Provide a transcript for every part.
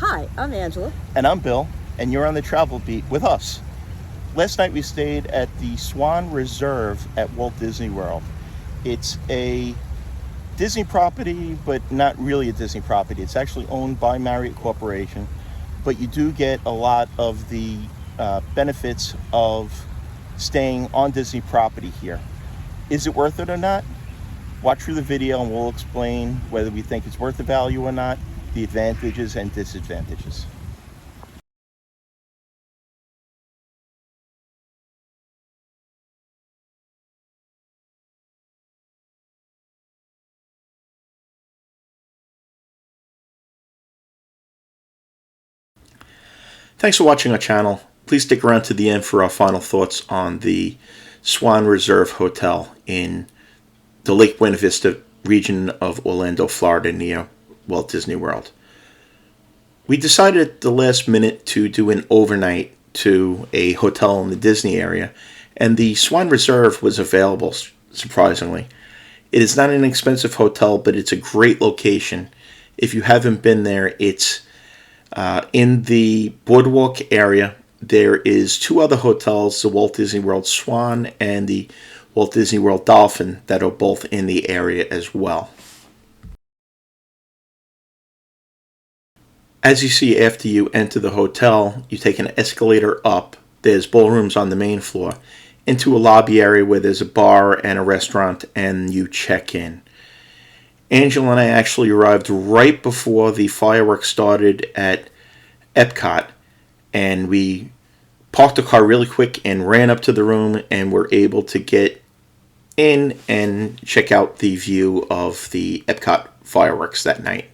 Hi, I'm Angela. And I'm Bill, and you're on the Travel Beat with us. Last night we stayed at the Swan Reserve at Walt Disney World. It's a Disney property, but not really a Disney property. It's actually owned by Marriott Corporation, but you do get a lot of the benefits of staying on Disney property here. Is it worth it or not? Watch through the video and we'll explain whether we think it's worth the value or not, the advantages and disadvantages. Thanks for watching our channel. Please stick around to the end for our final thoughts on the Swan Reserve Hotel in the Lake Buena Vista region of Orlando, Florida, near Walt Disney World. We decided at the last minute to do an overnight to a hotel in the Disney area, and the Swan Reserve was available, surprisingly. It is not an expensive hotel, but it's a great location. If you haven't been there, it's in the Boardwalk area. There is two other hotels, the Walt Disney World Swan and the Walt Disney World Dolphin, that are both in the area as well. As you see, after you enter the hotel, you take an escalator up. There's ballrooms on the main floor into a lobby area where there's a bar and a restaurant, and you check in. Angela and I actually arrived right before the fireworks started at Epcot, and we parked the car really quick and ran up to the room and were able to get in and check out the view of the Epcot fireworks that night.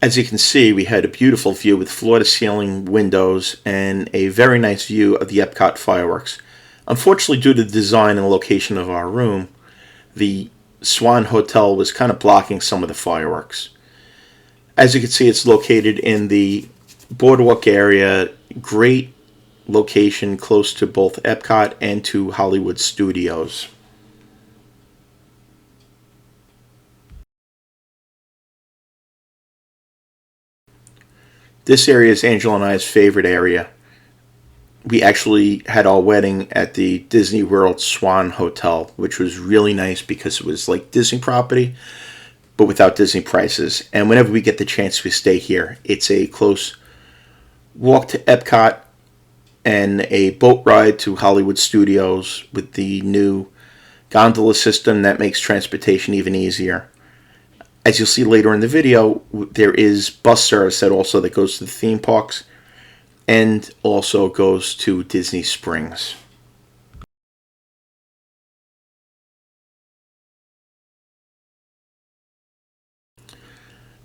As you can see, we had a beautiful view with floor-to-ceiling windows and a very nice view of the Epcot fireworks. Unfortunately, due to the design and location of our room, the Swan Hotel was kind of blocking some of the fireworks. As you can see, it's located in the Boardwalk area. Great location, close to both Epcot and to Hollywood Studios. This area is Angela and I's favorite area. We actually had our wedding at the Disney World Swan Hotel, which was really nice because it was like Disney property, but without Disney prices. And whenever we get the chance, we stay here. It's a close walk to Epcot and a boat ride to Hollywood Studios with the new gondola system that makes transportation even easier. As you'll see later in the video, there is bus service that goes to the theme parks and also goes to Disney Springs.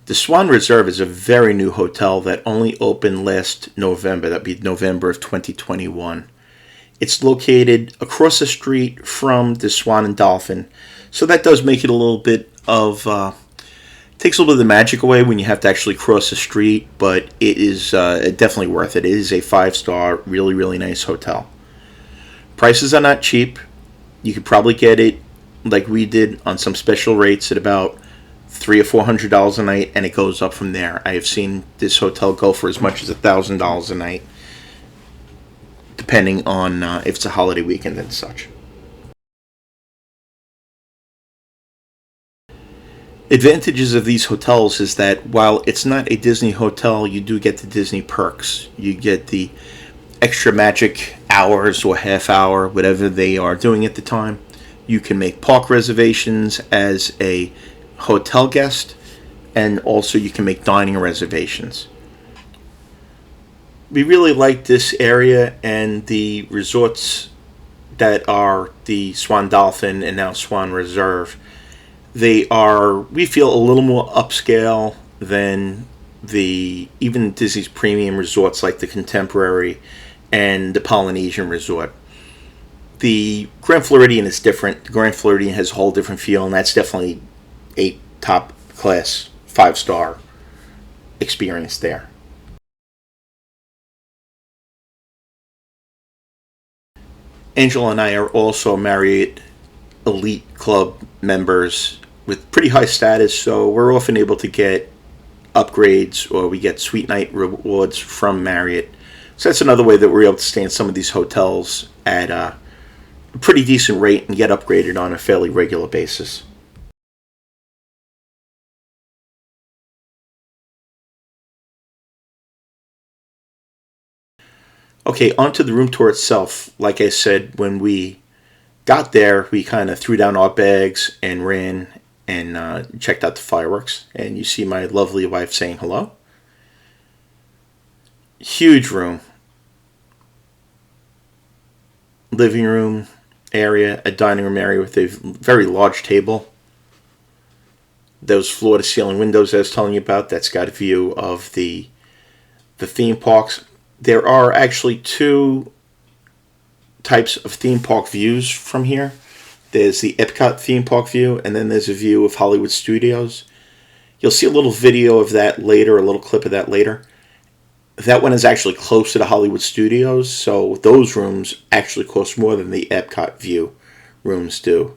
The Swan Reserve is a very new hotel that only opened last November. That'd be November of 2021. It's located across the street from the Swan and Dolphin, so that does make it a little bit of takes a little bit of the magic away when you have to actually cross the street, but it is definitely worth it. It is a 5-star, really, really nice hotel. Prices are not cheap. You could probably get it like we did on some special rates at about $300 or $400 a night, and it goes up from there. I have seen this hotel go for as much as $1,000 a night, depending on if it's a holiday weekend and such. Advantages of these hotels is that while it's not a Disney hotel, you do get the Disney perks. You get the extra magic hours or half hour, whatever they are doing at the time. You can make park reservations as a hotel guest, and also you can make dining reservations. We really like this area and the resorts that are the Swan Dolphin and now Swan Reserve. They are, we feel, a little more upscale than even Disney's premium resorts like the Contemporary and the Polynesian Resort. The Grand Floridian is different. The Grand Floridian has a whole different feel, and that's definitely a top class 5-star experience there. Angela and I are also Marriott elite club members with pretty high status, so we're often able to get upgrades or we get suite night rewards from Marriott. So that's another way that we're able to stay in some of these hotels at a pretty decent rate and get upgraded on a fairly regular basis. Okay, onto the room tour itself. Like I said, when we got there, we kind of threw down our bags and ran and checked out the fireworks. And you see my lovely wife saying hello. Huge room. Living room area, a dining room area with a very large table. Those floor-to-ceiling windows I was telling you about, that's got a view of the theme parks. There are actually two types of theme park views from here. There's the Epcot theme park view, and then there's a view of Hollywood Studios. You'll see a little video of that later, a little clip of that later. That one is actually close to the Hollywood Studios, so those rooms actually cost more than the Epcot view rooms do.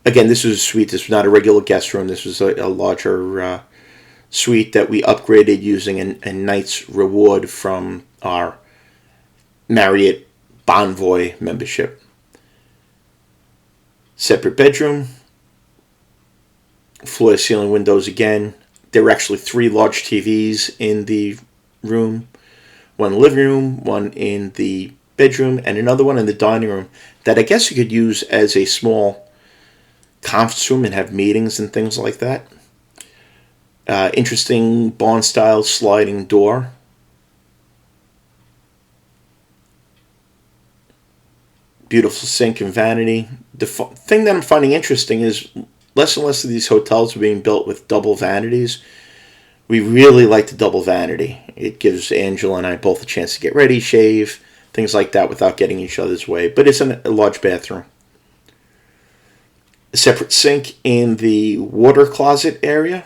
Again, this was a suite. This was not a regular guest room. This was a larger suite that we upgraded using a night's reward from our Marriott Bonvoy membership. Separate bedroom. Floor-to-ceiling windows again. There were actually 3 large TVs in the room. One in the living room, one in the bedroom, and another one in the dining room that I guess you could use as a small conference room and have meetings and things like that. Interesting barn-style sliding door. Beautiful sink and vanity. The thing that I'm finding interesting is less and less of these hotels are being built with double vanities. We really like the double vanity. It gives Angela and I both a chance to get ready, shave, things like that without getting each other's way. But it's a large bathroom. A separate sink in the water closet area.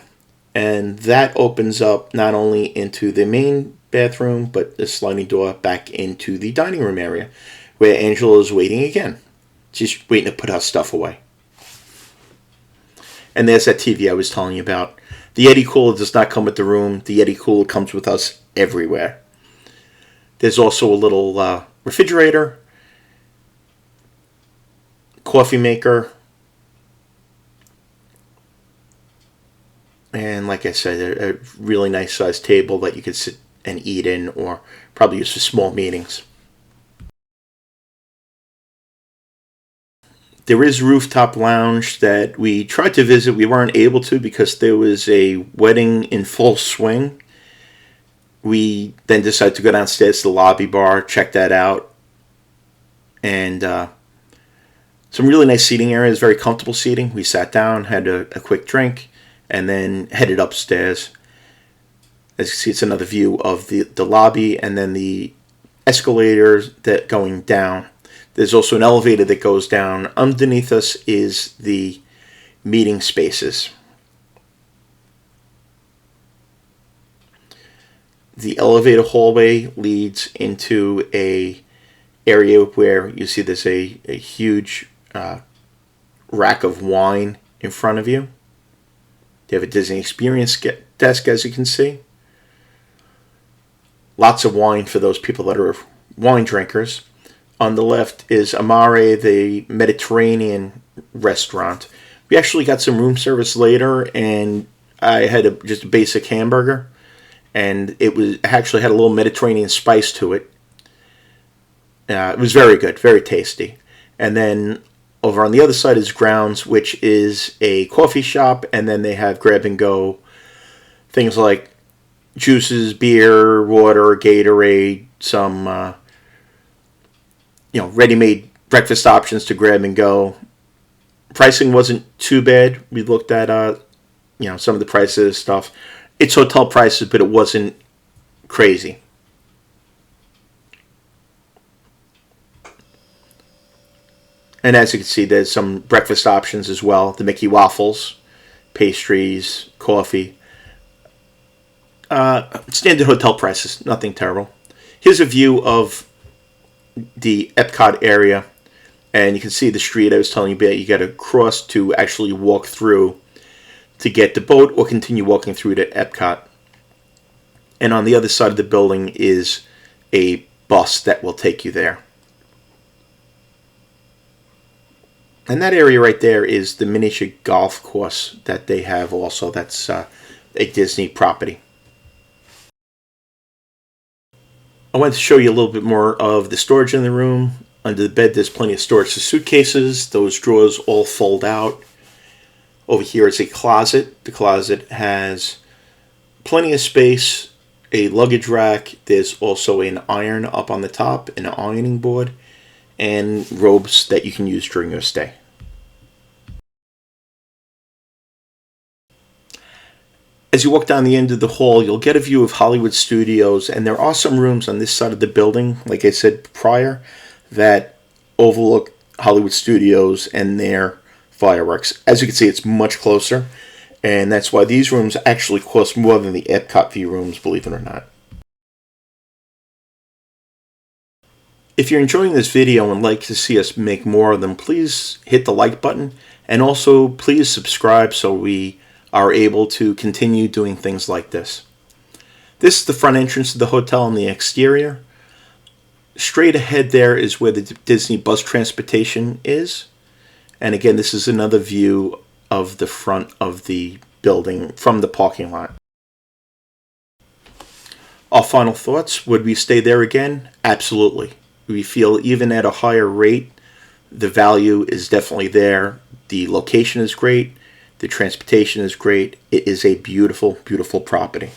And that opens up not only into the main bathroom, but a sliding door back into the dining room area, where Angela is waiting again. She's waiting to put her stuff away. And there's that TV I was telling you about. The Yeti cooler does not come with the room. The Yeti cooler comes with us everywhere. There's also a little refrigerator, coffee maker, and like I said, a really nice sized table that you could sit and eat in or probably use for small meetings. There is a rooftop lounge that we tried to visit. We weren't able to because there was a wedding in full swing. We then decided to go downstairs to the lobby bar, check that out. And some really nice seating areas, very comfortable seating. We sat down, had a quick drink, and then headed upstairs. As you can see, it's another view of the lobby and then the escalators that going down. There's also an elevator that goes down. Underneath us is the meeting spaces. The elevator hallway leads into a area where you see there's a huge rack of wine in front of you. They have a Disney Experience desk, as you can see. Lots of wine for those people that are wine drinkers. On the left is Amare, the Mediterranean restaurant. We actually got some room service later, and I had just a basic hamburger, and it actually had a little Mediterranean spice to it. It was very good, very tasty. And then over on the other side is Grounds, which is a coffee shop, and then they have grab and go things like juices, beer, water, Gatorade, some ready-made breakfast options to grab and go. Pricing wasn't too bad. We looked at some of the prices stuff. It's hotel prices, but it wasn't crazy. And as you can see, there's some breakfast options as well. The Mickey waffles, pastries, coffee. Standard hotel prices, nothing terrible. Here's a view of the Epcot area. And you can see the street I was telling you about. You got to cross to actually walk through to get the boat or continue walking through to Epcot. And on the other side of the building is a bus that will take you there. And that area right there is the miniature golf course that they have also. That's a Disney property. I wanted to show you a little bit more of the storage in the room. Under the bed, there's plenty of storage for suitcases. Those drawers all fold out. Over here is a closet. The closet has plenty of space, a luggage rack. There's also an iron up on the top, an ironing board, and robes that you can use during your stay. As you walk down the end of the hall, you'll get a view of Hollywood Studios, and there are some rooms on this side of the building, like I said prior, that overlook Hollywood Studios and their fireworks. As you can see, it's much closer, and that's why these rooms actually cost more than the Epcot view rooms, believe it or not. If you're enjoying this video and would like to see us make more of them, please hit the like button, and also please subscribe so we are able to continue doing things like this. This is the front entrance of the hotel on the exterior. Straight ahead there is where the Disney bus transportation is. And again, this is another view of the front of the building from the parking lot. Our final thoughts, would we stay there again? Absolutely. We feel even at a higher rate, the value is definitely there. The location is great. The transportation is great. It is a beautiful, beautiful property.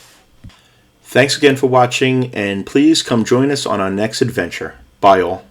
Thanks again for watching, and please come join us on our next adventure. Bye all.